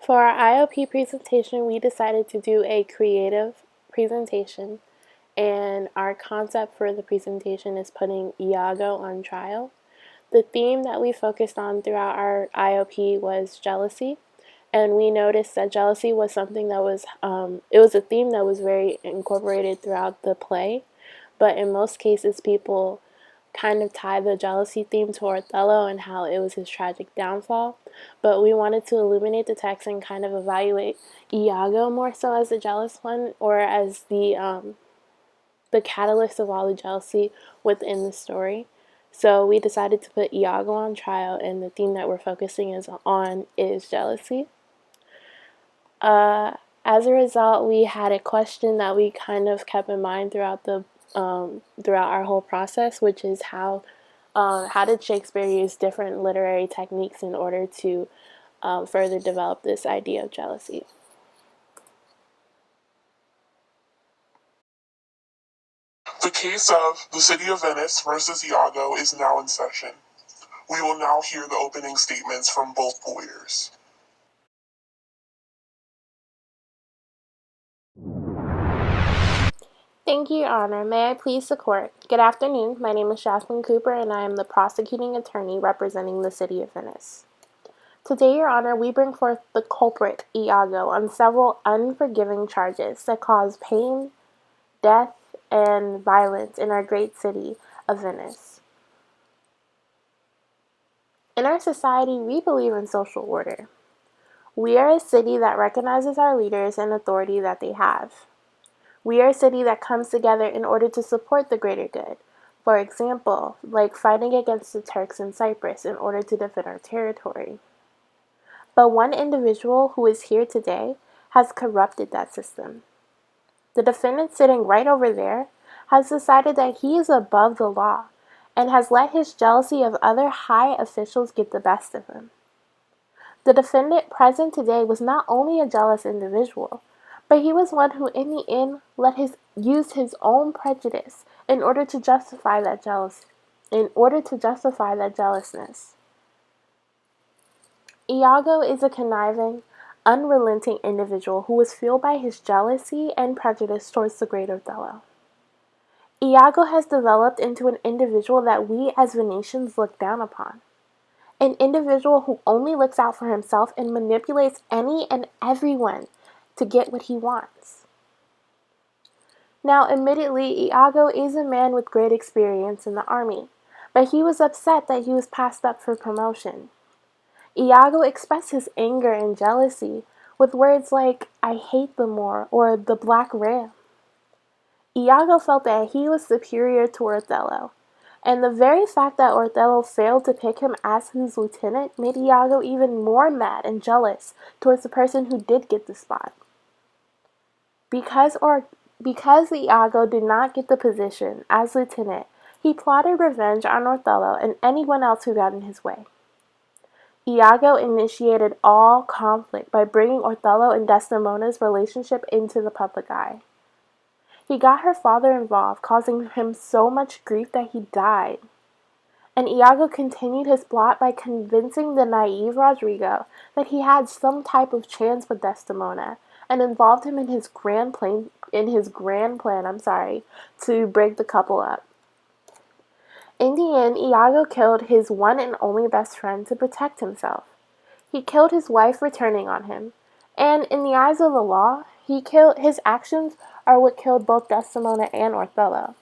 For our IOP presentation, we decided to do a creative presentation, and our concept for the presentation is putting Iago on trial. The theme that we focused on throughout our IOP was jealousy, and we noticed that jealousy was something that was, it was a theme that was very incorporated throughout the play, but in most cases people kind of tie the jealousy theme to Othello and how it was his tragic downfall. But we wanted to illuminate the text and kind of evaluate Iago more so as the jealous one, or as the catalyst of all the jealousy within the story. So we decided to put Iago on trial, and the theme that we're focusing on is jealousy. As a result, we had a question that we kind of kept in mind throughout our whole process, which is how did Shakespeare use different literary techniques in order to further develop this idea of jealousy? The case of the City of Venice versus Iago is now in session. We will now hear the opening statements from both lawyers. Thank you, Your Honor. May I please the court? Good afternoon. My name is Jasmine Cooper, and I am the prosecuting attorney representing the City of Venice. Today, Your Honor, we bring forth the culprit, Iago, on several unforgiving charges that cause pain, death, and violence in our great city of Venice. In our society, we believe in social order. We are a city that recognizes our leaders and authority that they have. We are a city that comes together in order to support the greater good. For example, like fighting against the Turks in Cyprus in order to defend our territory. But one individual who is here today has corrupted that system. The defendant sitting right over there has decided that he is above the law and has let his jealousy of other high officials get the best of him. The defendant present today was not only a jealous individual, but he was one who in the end used his own prejudice in order to justify that jealousness. Iago is a conniving, unrelenting individual who was fueled by his jealousy and prejudice towards the great Othello. Iago has developed into an individual that we as Venetians look down upon. An individual who only looks out for himself and manipulates any and everyone to get what he wants. Now, admittedly, Iago is a man with great experience in the army, but he was upset that he was passed up for promotion. Iago expressed his anger and jealousy with words like, "I hate the Moor," or "the Black Ram." Iago felt that he was superior to Othello, and the very fact that Othello failed to pick him as his lieutenant made Iago even more mad and jealous towards the person who did get the spot. Because Iago did not get the position as lieutenant, he plotted revenge on Othello and anyone else who got in his way. Iago initiated all conflict by bringing Othello and Desdemona's relationship into the public eye. He got her father involved, causing him so much grief that he died. And Iago continued his plot by convincing the naive Rodrigo that he had some type of chance with Desdemona, and involved him in his grand plan, to break the couple up. In the end, Iago killed his one and only best friend to protect himself. He killed his wife for turning on him, and in the eyes of the law, his actions are what killed both Desdemona and Othello.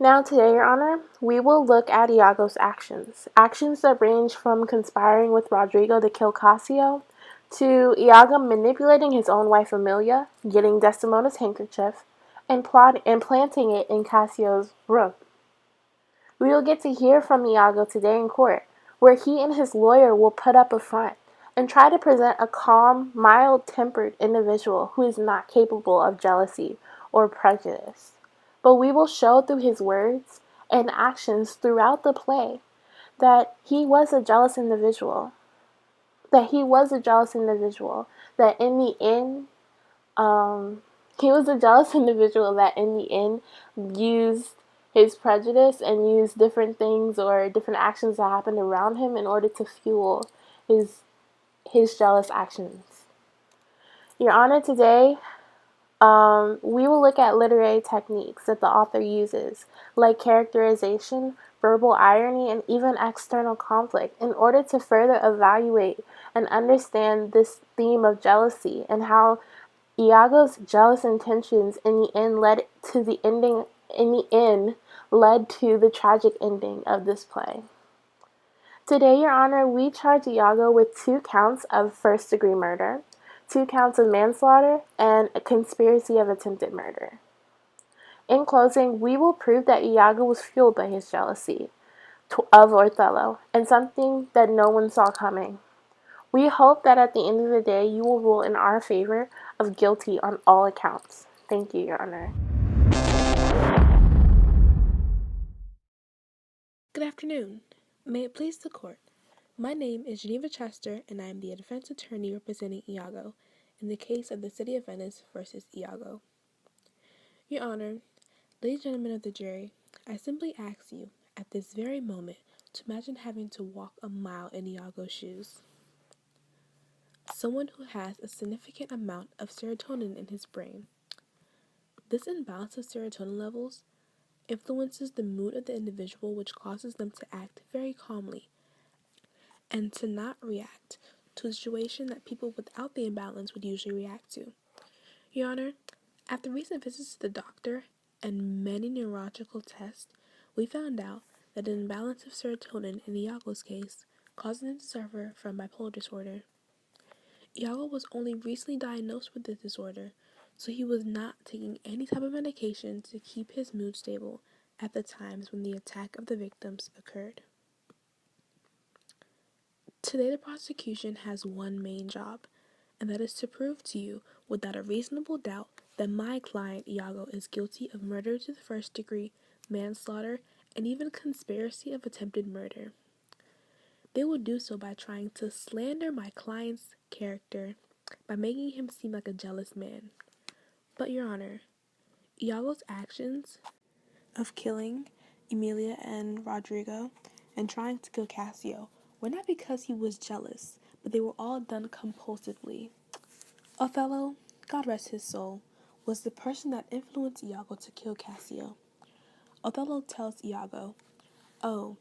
Now today, Your Honor, we will look at Iago's actions that range from conspiring with Rodrigo to kill Cassio, to Iago manipulating his own wife Emilia, getting Desdemona's handkerchief, and planting it in Cassio's room. We will get to hear from Iago today in court, where he and his lawyer will put up a front and try to present a calm, mild-tempered individual who is not capable of jealousy or prejudice. But we will show through his words and actions throughout the play that he was a jealous individual. That in the end, he was a jealous individual that in the end used his prejudice and used different things or different actions that happened around him in order to fuel his his jealous actions. Your Honor, today we will look at literary techniques that the author uses, like characterization, verbal irony, and even external conflict, in order to further evaluate and understand this theme of jealousy and how Iago's jealous intentions in the end led to the ending. In the end, led to the tragic ending of this play. Today, Your Honor, we charge Iago with 2 counts of first-degree murder, 2 counts of manslaughter, and a conspiracy of attempted murder. In closing, we will prove that Iago was fueled by his jealousy of Othello, and something that no one saw coming. We hope that at the end of the day, you will rule in our favor of guilty on all accounts. Thank you, Your Honor. Good afternoon. May it please the court. My name is Geneva Chester, and I am the defense attorney representing Iago in the case of the City of Venice versus Iago. Your Honor, ladies and gentlemen of the jury, I simply ask you, at this very moment, to imagine having to walk a mile in Iago's shoes. Someone who has a significant amount of serotonin in his brain. This imbalance of serotonin levels influences the mood of the individual, which causes them to act very calmly and to not react to a situation that people without the imbalance would usually react to. Your Honor, after recent visits to the doctor and many neurological tests, we found out that an imbalance of serotonin in Iago's case caused him to suffer from bipolar disorder. Iago was only recently diagnosed with this disorder, so he was not taking any type of medication to keep his mood stable at the times when the attack of the victims occurred. Today, the prosecution has one main job, and that is to prove to you, without a reasonable doubt, that my client, Iago, is guilty of murder to the first degree, manslaughter, and even conspiracy of attempted murder. They will do so by trying to slander my client's character by making him seem like a jealous man. But, Your Honor, Iago's actions of killing Emilia and Rodrigo and trying to kill Cassio were not because he was jealous, but they were all done compulsively. Othello, God rest his soul, was the person that influenced Iago to kill Cassio. Othello tells Iago, "Oh,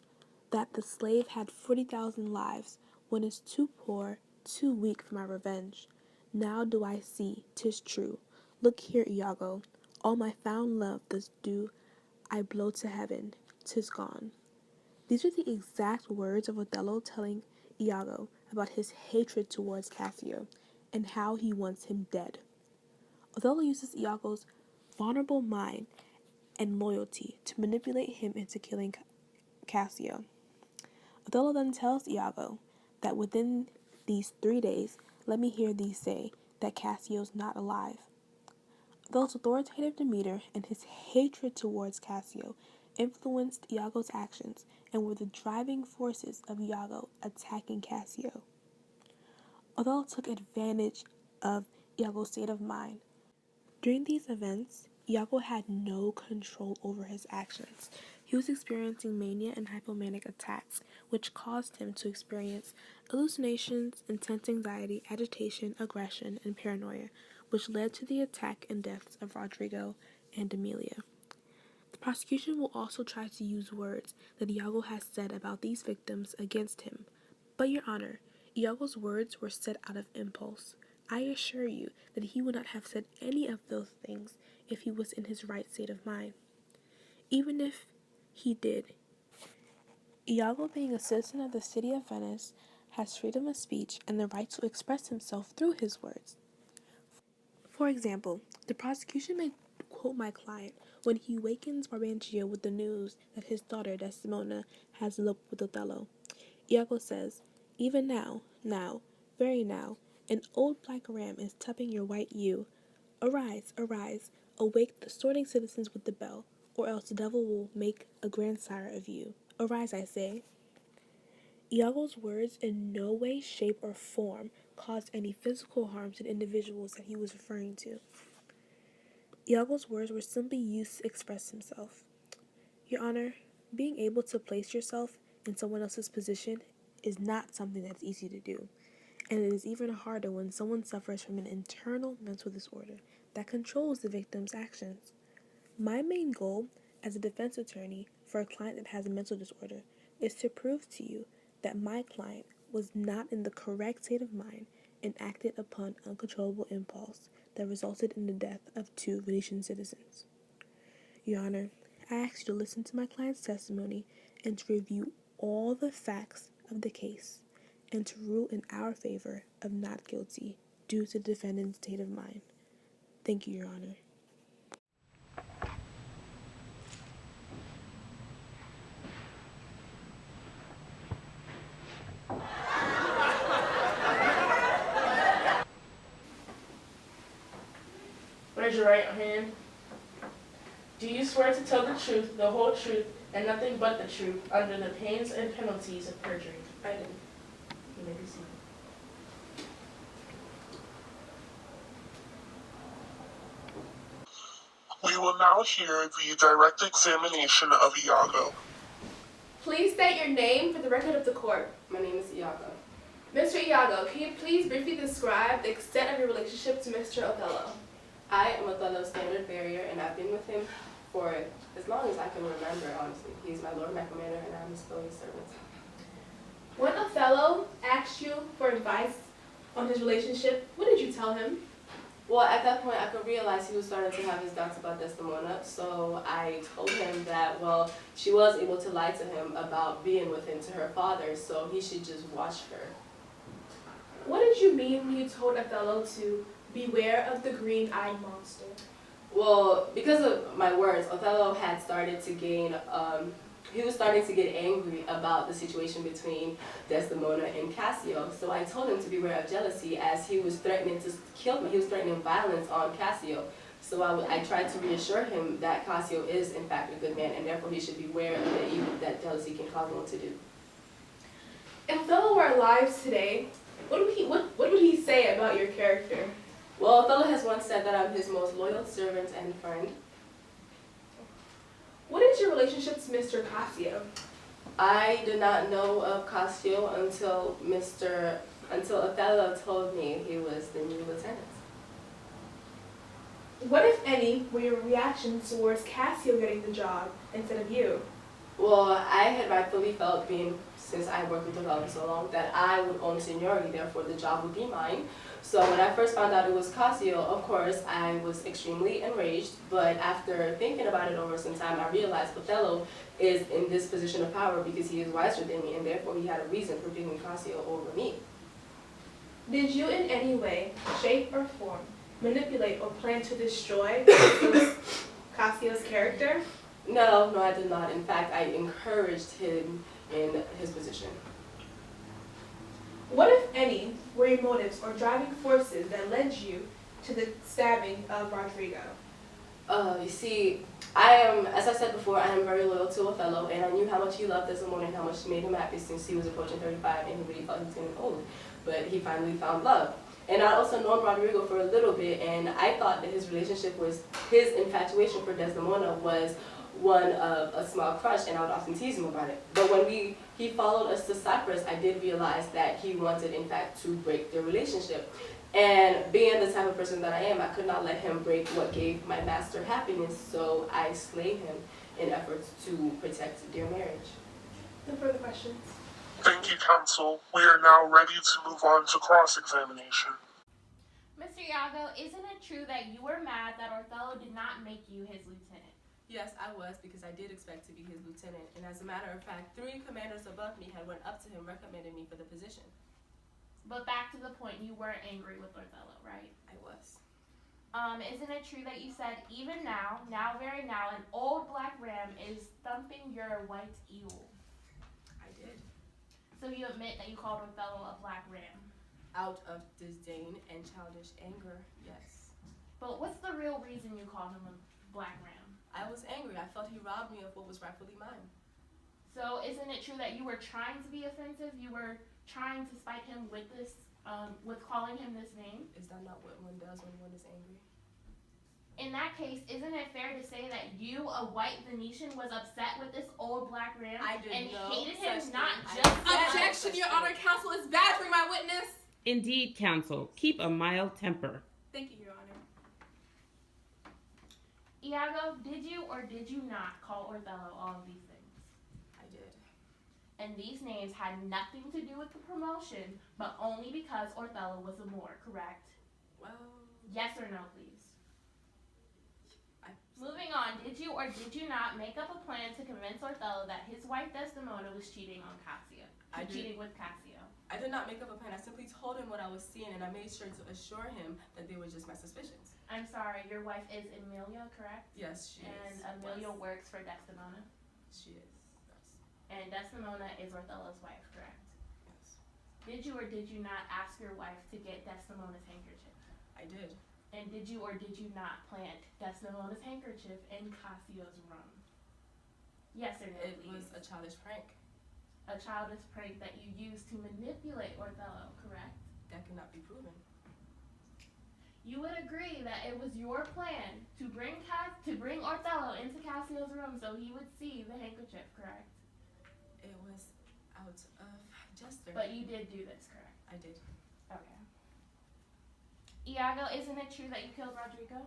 that the slave had 40,000 lives, when is too poor, too weak for my revenge. Now do I see, 'tis true. Look here, Iago, all my found love does do I blow to heaven, 'tis gone." These are the exact words of Othello telling Iago about his hatred towards Cassio and how he wants him dead. Othello uses Iago's vulnerable mind and loyalty to manipulate him into killing Cassio. Othello then tells Iago that within these 3 days, let me hear thee say that Cassio's not alive. Othello's authoritative demeanor and his hatred towards Cassio influenced Iago's actions and were the driving forces of Iago attacking Cassio. Othello took advantage of Iago's state of mind. During these events, Iago had no control over his actions. He was experiencing mania and hypomanic attacks, which caused him to experience hallucinations, intense anxiety, agitation, aggression, and paranoia, which led to the attack and deaths of Rodrigo and Emilia. The prosecution will also try to use words that Iago has said about these victims against him. But, Your Honor, Iago's words were said out of impulse. I assure you that he would not have said any of those things if he was in his right state of mind. Even if he did, Iago, being a citizen of the City of Venice, has freedom of speech and the right to express himself through his words. For example, the prosecution may quote my client when he wakens Brabantio with the news that his daughter Desdemona has eloped with Othello. Iago says, "Even now, very now, an old black ram is tupping your white ewe. Arise, arise, awake the sorting citizens with the bell, or else the devil will make a grandsire of you. Arise, I say." Iago's words in no way, shape, or form caused any physical harm to the individuals that he was referring to. Iago's words were simply used to express himself. Your Honor, being able to place yourself in someone else's position is not something that's easy to do. And it is even harder when someone suffers from an internal mental disorder that controls the victim's actions. My main goal as a defense attorney for a client that has a mental disorder is to prove to you that my client was not in the correct state of mind and acted upon uncontrollable impulse that resulted in the death of 2 Venetian citizens. Your Honor, I ask you to listen to my client's testimony and to review all the facts of the case and to rule in our favor of not guilty due to the defendant's state of mind. Thank you, Your Honor. Raise your right hand. Do you swear to tell the truth, the whole truth, and nothing but the truth, under the pains and penalties of perjury? I do. You may be seated. We will now hear the direct examination of Iago. Please state your name for the record of the court. My name is Iago. Mr. Iago, can you please briefly describe the extent of your relationship to Mr. Othello? I am Othello's standard bearer, and I've been with him for as long as I can remember, honestly. He's my lord, my commander, and I'm his loyal servant. When Othello asked you for advice on his relationship, what did you tell him? Well, at that point, I could realize he was starting to have his doubts about Desdemona, so I told him that, well, she was able to lie to him about being with him to her father, so he should just watch her. What did you mean when you told Othello to beware of the green-eyed monster? Well, because of my words, Othello had started to gain, he was starting to get angry about the situation between Desdemona and Cassio. So I told him to beware of jealousy, as he was threatening to kill me. He was threatening violence on Cassio. So I tried to reassure him that Cassio is in fact a good man, and therefore he should beware of the evil that jealousy can cause one to do. If Othello were alive today, what would he say about your character? Well, Othello has once said that I'm his most loyal servant and friend. What is your relationship to Mr. Cassio? I did not know of Cassio until Othello told me he was the new lieutenant. What, if any, were your reactions towards Cassio getting the job instead of you? Well, I had rightfully felt, since I worked with Othello so long, that I would own seniority, therefore the job would be mine. So when I first found out it was Cassio, of course, I was extremely enraged, but after thinking about it over some time, I realized Othello is in this position of power because he is wiser than me, and therefore he had a reason for picking Cassio over me. Did you in any way, shape, or form manipulate or plan to destroy Cassio's character? No, I did not. In fact, I encouraged him in his position. What, if any, were your motives or driving forces that led you to the stabbing of Rodrigo? You see, as I said before, I am very loyal to Othello, and I knew how much he loved Desdemona and how much she made him happy since he was approaching 35 and he really thought he was getting old. But he finally found love. And I also known Rodrigo for a little bit, and I thought that his infatuation for Desdemona was one of a small crush, and I would often tease him about it. But when he followed us to Cyprus, I did realize that he wanted, in fact, to break their relationship. And being the type of person that I am, I could not let him break what gave my master happiness, so I slayed him in efforts to protect their marriage. No further questions. Thank you, counsel. We are now ready to move on to cross-examination. Mr. Iago, isn't it true that you were mad that Othello did not make you his lieutenant? Yes, I was, because I did expect to be his lieutenant, and as a matter of fact, 3 commanders above me had went up to him recommending me for the position. But back to the point, you were angry with Othello, right? I was. Isn't it true that you said, even now, very now, an old black ram is thumping your white eagle? I did. So you admit that you called Othello a black ram? Out of disdain and childish anger, yes. But what's the real reason you called him a black ram? I was angry. I felt he robbed me of what was rightfully mine. So isn't it true that you were trying to be offensive? You were trying to spite him with this, with calling him this name? Is that not what one does when one is angry? In that case, isn't it fair to say that you, a white Venetian, was upset with this old black ram I did and no hated him such not thing. just Objection, Your Honor. Counsel is badgering my witness. Indeed, counsel, keep a mild temper. Thank you, Your Honor. Iago, did you or did you not call Othello all of these things? I did. And these names had nothing to do with the promotion, but only because Othello was a Moor, correct? Well, Yes or no, please? I, Moving on, did you or did you not make up a plan to convince Othello that his wife Desdemona was cheating on Cassio? Cheating with Cassio. I did not make up a plan. I simply told him what I was seeing, and I made sure to assure him that they were just my suspicions. I'm sorry, your wife is Emilia, correct? Yes, she is. And Emilia works for Desdemona. She is. Yes. And Desdemona is Othello's wife, correct? Yes. Did you or did you not ask your wife to get Desdemona's handkerchief? I did. And did you or did you not plant Desdemona's handkerchief in Cassio's room? Yes or no, It please? was a childish prank. A childish prank that you used to manipulate Othello, correct? That cannot be proven. You would agree that it was your plan to bring Othello into Cassio's room so he would see the handkerchief, correct? It was out of jester. But you did do this, correct? I did. Okay. Iago, isn't it true that you killed Rodrigo?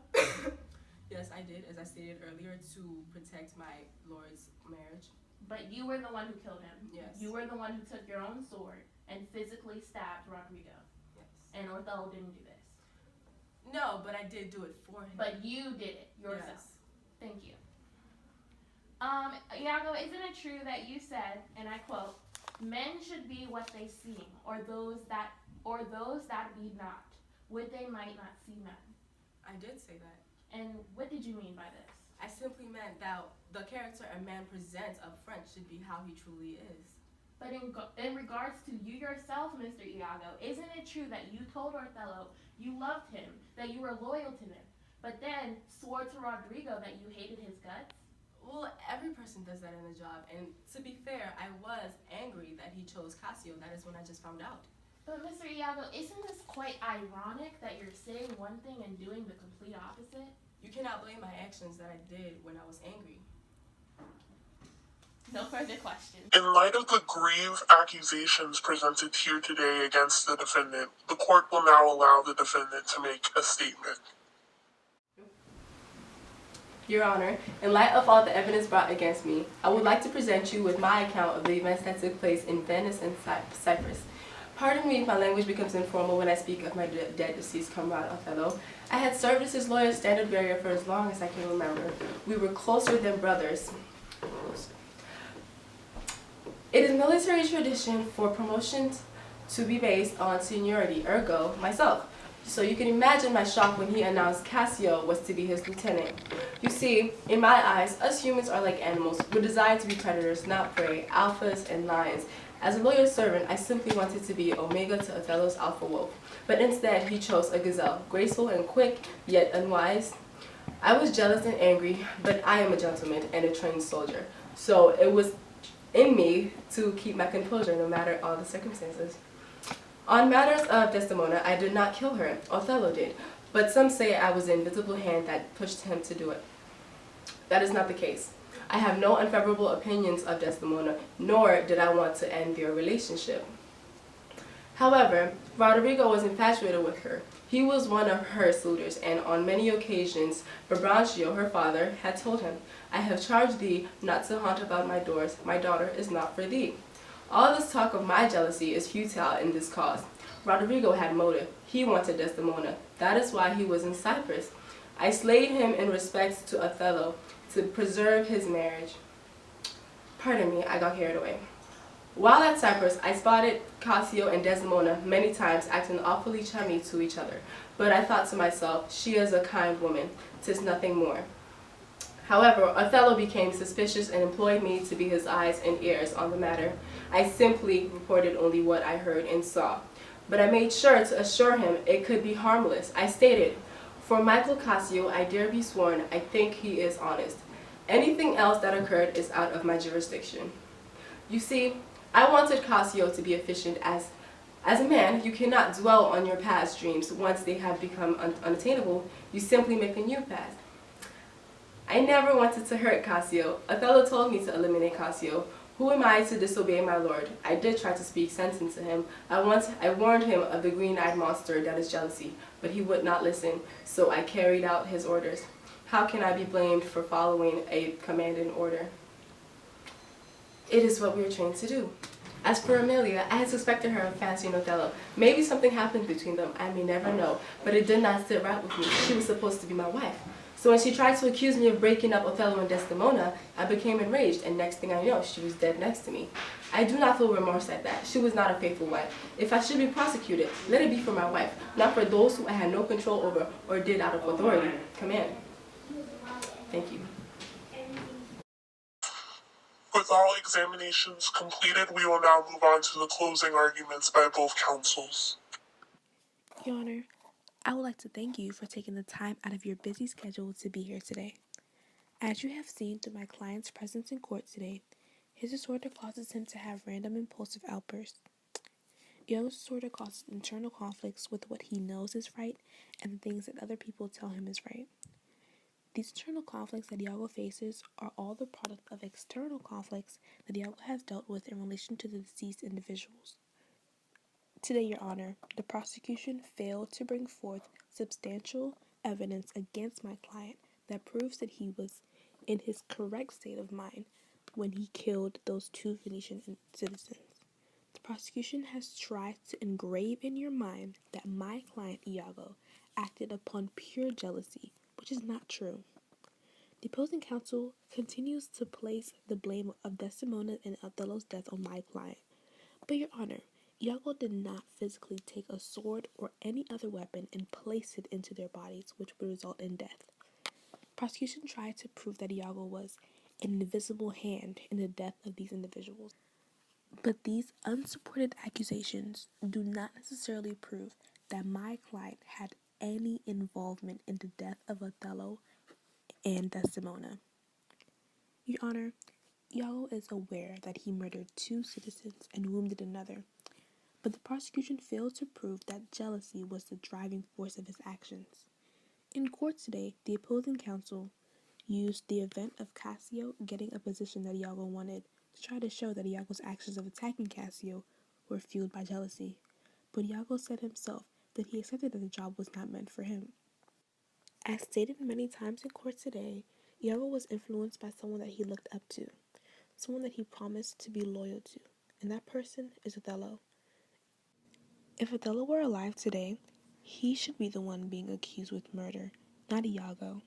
Yes, I did, as I stated earlier, to protect my lord's marriage. But you were the one who killed him. Yes. You were the one who took your own sword and physically stabbed Rodrigo. Yes. And Othello didn't do this. No, but I did do it for him. But you did it yourself. Yes. Thank you. Iago, isn't it true that you said, and I quote, "Men should be what they seem, or those that be not, would they might not see men." I did say that. And what did you mean by this? I simply meant that the character a man presents up front should be how he truly is. But in regards to you yourself, Mr. Iago, isn't it true that you told Othello you loved him, that you were loyal to him, but then swore to Rodrigo that you hated his guts? Well, every person does that in a job, and to be fair, I was angry that he chose Cassio. That is when I just found out. But Mr. Iago, isn't this quite ironic that you're saying one thing and doing the complete opposite? You cannot blame my actions that I did when I was angry. No further questions. In light of the grave accusations presented here today against the defendant, the court will now allow the defendant to make a statement. Your Honor, in light of all the evidence brought against me, I would like to present you with my account of the events that took place in Venice and Cyprus. Pardon me if my language becomes informal when I speak of my dead deceased comrade Othello. I had served as his loyal standard bearer for as long as I can remember. We were closer than brothers. It is military tradition for promotions to be based on seniority, ergo, myself. So you can imagine my shock when he announced Cassio was to be his lieutenant. You see, in my eyes, us humans are like animals. We're designed to be predators, not prey, alphas and lions. As a loyal servant, I simply wanted to be Omega to Othello's alpha wolf. But instead, he chose a gazelle, graceful and quick, yet unwise. I was jealous and angry, but I am a gentleman and a trained soldier. So it was in me to keep my composure no matter all the circumstances. On matters of Desdemona, I did not kill her. Othello did. But some say I was the invisible hand that pushed him to do it. That is not the case. I have no unfavorable opinions of Desdemona, nor did I want to end their relationship. However, Rodrigo was infatuated with her. He was one of her suitors, and on many occasions, Brabantio, her father, had told him, "I have charged thee not to haunt about my doors. My daughter is not for thee." All this talk of my jealousy is futile in this cause. Rodrigo had motive. He wanted Desdemona. That is why he was in Cyprus. I slayed him in respect to Othello, to preserve his marriage. Pardon me, I got carried away. While at Cyprus, I spotted Cassio and Desdemona many times acting awfully chummy to each other, but I thought to myself, she is a kind woman, 'tis nothing more. However, Othello became suspicious and employed me to be his eyes and ears on the matter. I simply reported only what I heard and saw, but I made sure to assure him it could be harmless. I stated, "For Michael Cassio, I dare be sworn, I think he is honest. Anything else that occurred is out of my jurisdiction." You see, I wanted Cassio to be efficient as a man, you cannot dwell on your past dreams. Once they have become unattainable, you simply make a new path. I never wanted to hurt Cassio. Othello told me to eliminate Cassio. Who am I to disobey my lord? I did try to speak sense into him. I warned him of the green-eyed monster that is jealousy, but he would not listen, so I carried out his orders. How can I be blamed for following a command and order? It is what we are trained to do. As for Amelia, I had suspected her of fancying Othello. Maybe something happened between them, I may never know, but it did not sit right with me. She was supposed to be my wife. So when she tried to accuse me of breaking up Othello and Desdemona, I became enraged, and next thing I know, she was dead next to me. I do not feel remorse at that. She was not a faithful wife. If I should be prosecuted, let it be for my wife, not for those who I had no control over or did out of authority, command. Thank you. With all examinations completed, we will now move on to the closing arguments by both counsels. Your Honor, I would like to thank you for taking the time out of your busy schedule to be here today. As you have seen through my client's presence in court today, his disorder causes him to have random impulsive outbursts. Iago's disorder causes internal conflicts with what he knows is right and the things that other people tell him is right. These internal conflicts that Iago faces are all the product of external conflicts that Iago has dealt with in relation to the deceased individuals. Today, Your Honor, the prosecution failed to bring forth substantial evidence against my client that proves that he was in his correct state of mind when he killed those two Venetian citizens. The prosecution has tried to engrave in your mind that my client Iago acted upon pure jealousy, which is not true. The opposing counsel continues to place the blame of Desdemona and Othello's death on my client. But Your Honor, Iago did not physically take a sword or any other weapon and place it into their bodies, which would result in death. Prosecution tried to prove that Iago was an invisible hand in the death of these individuals. But these unsupported accusations do not necessarily prove that my client had any involvement in the death of Othello and Desdemona. Your Honor, Iago is aware that he murdered two citizens and wounded another, but the prosecution failed to prove that jealousy was the driving force of his actions. In court today, the opposing counsel used the event of Cassio getting a position that Iago wanted to try to show that Iago's actions of attacking Cassio were fueled by jealousy. But Iago said himself that he accepted that the job was not meant for him. As stated many times in court today, Iago was influenced by someone that he looked up to, someone that he promised to be loyal to, and that person is Othello. If Othello were alive today, he should be the one being accused with murder, not Iago.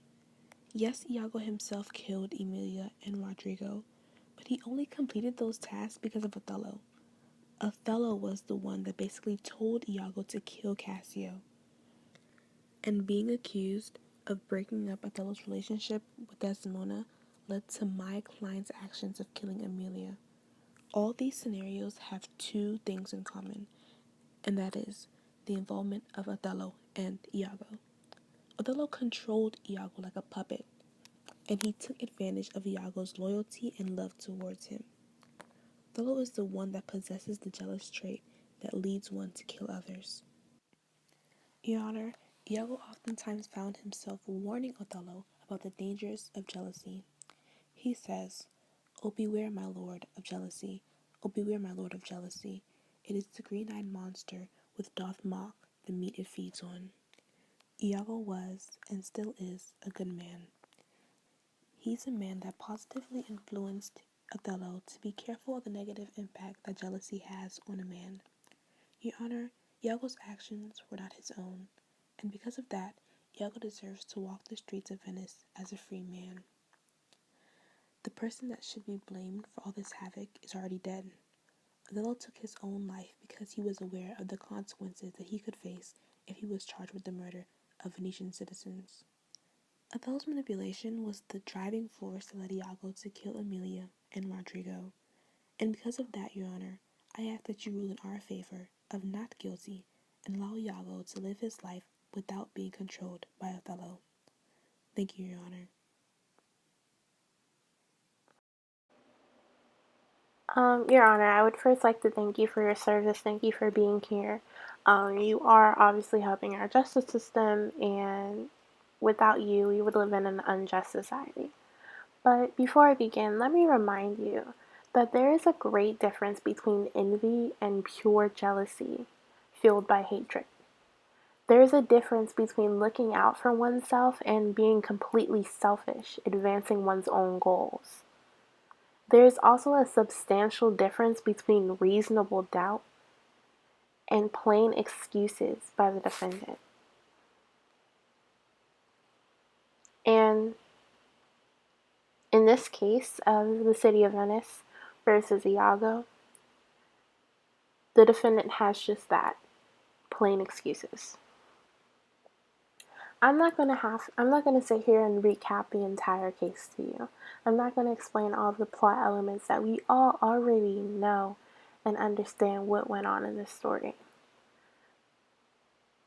Yes, Iago himself killed Emilia and Rodrigo, but he only completed those tasks because of Othello. Othello was the one that basically told Iago to kill Cassio. And being accused of breaking up Othello's relationship with Desdemona led to my client's actions of killing Emilia. All these scenarios have two things in common, and that is the involvement of Othello and Iago. Othello controlled Iago like a puppet, and he took advantage of Iago's loyalty and love towards him. Othello is the one that possesses the jealous trait that leads one to kill others. Your Honor, Iago oftentimes found himself warning Othello about the dangers of jealousy. He says, "Oh, beware, my lord, of jealousy. Oh, beware, my lord, of jealousy. It is the green-eyed monster which doth mock the meat it feeds on." Iago was, and still is, a good man. He's a man that positively influenced Othello to be careful of the negative impact that jealousy has on a man. Your Honor, Iago's actions were not his own, and because of that, Iago deserves to walk the streets of Venice as a free man. The person that should be blamed for all this havoc is already dead. Othello took his own life because he was aware of the consequences that he could face if he was charged with the murder of Venetian citizens. Othello's manipulation was the driving force that led Iago to kill Emilia and Rodrigo, and because of that, Your Honor, I ask that you rule in our favor of not guilty and allow Iago to live his life without being controlled by Othello. Thank you, Your Honor. Your Honor, I would first like to thank you for your service. Thank you for being here. You are obviously helping our justice system, and without you, we would live in an unjust society. But before I begin, let me remind you that there is a great difference between envy and pure jealousy fueled by hatred. There is a difference between looking out for oneself and being completely selfish, advancing one's own goals. There is also a substantial difference between reasonable doubt and plain excuses by the defendant. And in this case of the City of Venice versus Iago, the defendant has just that, plain excuses. I'm not going to sit here and recap the entire case to you. I'm not going to explain all the plot elements that we all already know and understand what went on in this story.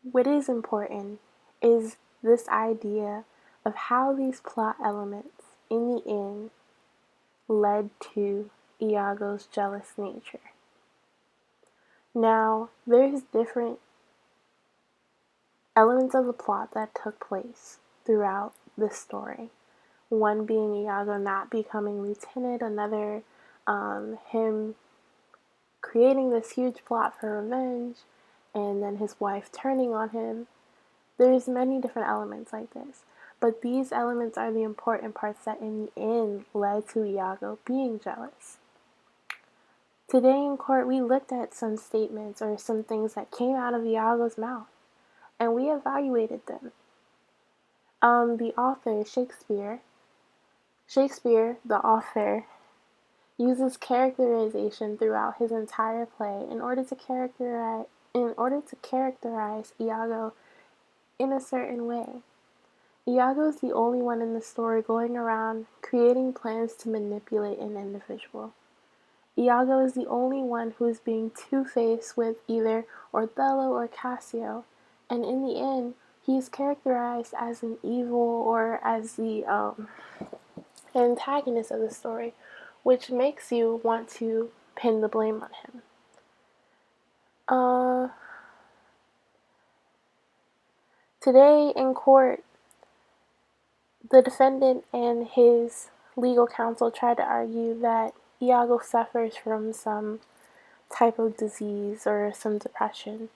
What is important is this idea of how these plot elements, in the end, led to Iago's jealous nature. Now, there's different elements of the plot that took place throughout this story. One being Iago not becoming lieutenant, another him creating this huge plot for revenge, and then his wife turning on him. There's many different elements like this, but these elements are the important parts that in the end led to Iago being jealous. Today in court, we looked at some statements or some things that came out of Iago's mouth, and we evaluated them. The author, Shakespeare, the author, uses characterization throughout his entire play in order to characterize Iago in a certain way. Iago is the only one in the story going around creating plans to manipulate an individual. Iago is the only one who is being two-faced with either Othello or Cassio, and in the end, he is characterized as an evil or as the antagonist of the story, which makes you want to pin the blame on him. Today in court, the defendant and his legal counsel tried to argue that Iago suffers from some type of disease or some depression,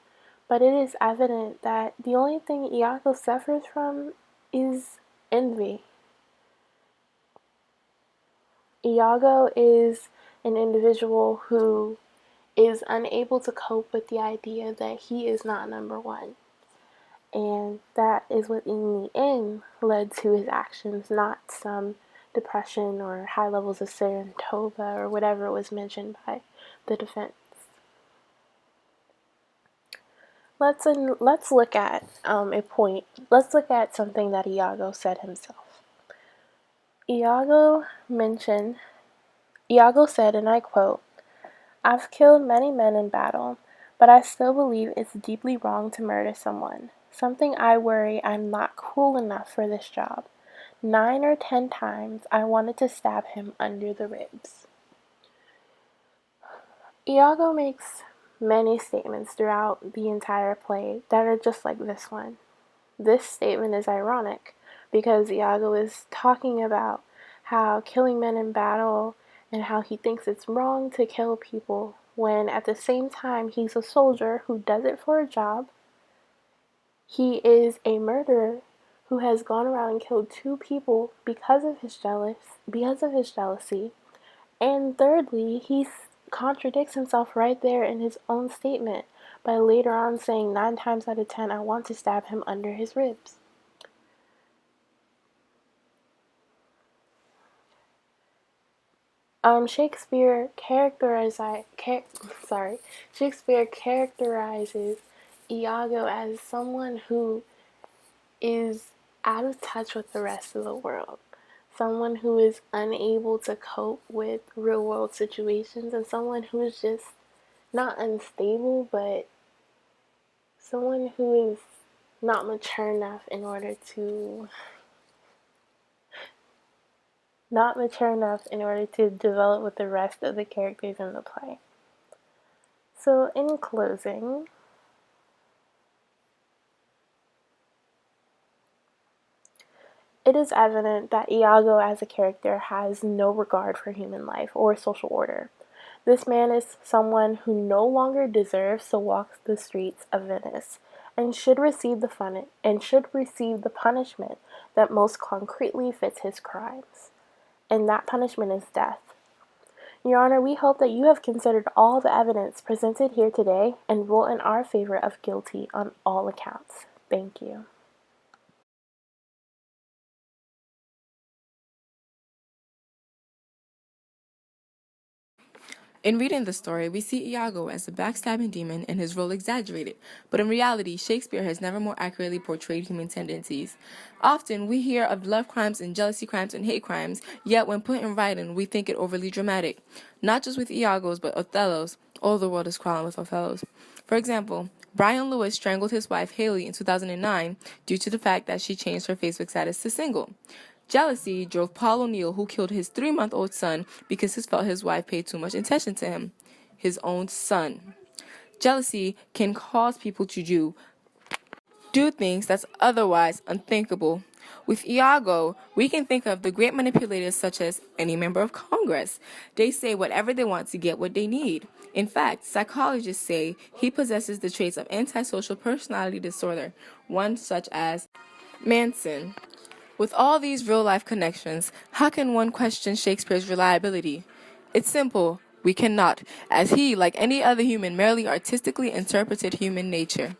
but it is evident that the only thing Iago suffers from is envy. Iago is an individual who is unable to cope with the idea that he is not number one. And that is what in the end led to his actions, not some depression or high levels of Sarantova or whatever was mentioned by the defense. Let's look at a point. Let's look at something that Iago said himself. Iago said, and I quote, "I've killed many men in battle, but I still believe it's deeply wrong to murder someone. Something I worry I'm not cool enough for this job. 9 or 10 times I wanted to stab him under the ribs." Iago makes many statements throughout the entire play that are just like this one. This statement is ironic because Iago is talking about how killing men in battle and how he thinks it's wrong to kill people when at the same time he's a soldier who does it for a job. He is a murderer who has gone around and killed 2 people because of his jealousy. And thirdly, he contradicts himself right there in his own statement by later on saying 9 times out of 10 I want to stab him under his ribs. Shakespeare characterizes Iago as someone who is out of touch with the rest of the world, someone who is unable to cope with real world situations, and someone who is just not unstable, but someone who is not mature enough in order to develop with the rest of the characters in the play. So in closing, it is evident that Iago as a character has no regard for human life or social order. This man is someone who no longer deserves to walk the streets of Venice and should receive the punishment that most concretely fits his crimes. And that punishment is death. Your Honor, we hope that you have considered all the evidence presented here today and rule in our favor of guilty on all accounts. Thank you. In reading the story, we see Iago as a backstabbing demon and his role exaggerated, but in reality, Shakespeare has never more accurately portrayed human tendencies. Often, we hear of love crimes and jealousy crimes and hate crimes, yet when put in writing, we think it overly dramatic. Not just with Iago's, but Othello's. All the world is crawling with Othello's. For example, Brian Lewis strangled his wife Haley in 2009 due to the fact that she changed her Facebook status to single. Jealousy drove Paul O'Neill, who killed his 3-month-old son because he felt his wife paid too much attention to him, his own son. Jealousy can cause people to do things that's otherwise unthinkable. With Iago, we can think of the great manipulators such as any member of Congress. They say whatever they want to get what they need. In fact, psychologists say he possesses the traits of antisocial personality disorder, one such as Manson. With all these real-life connections, how can one question Shakespeare's reliability? It's simple. We cannot, as he, like any other human, merely artistically interpreted human nature.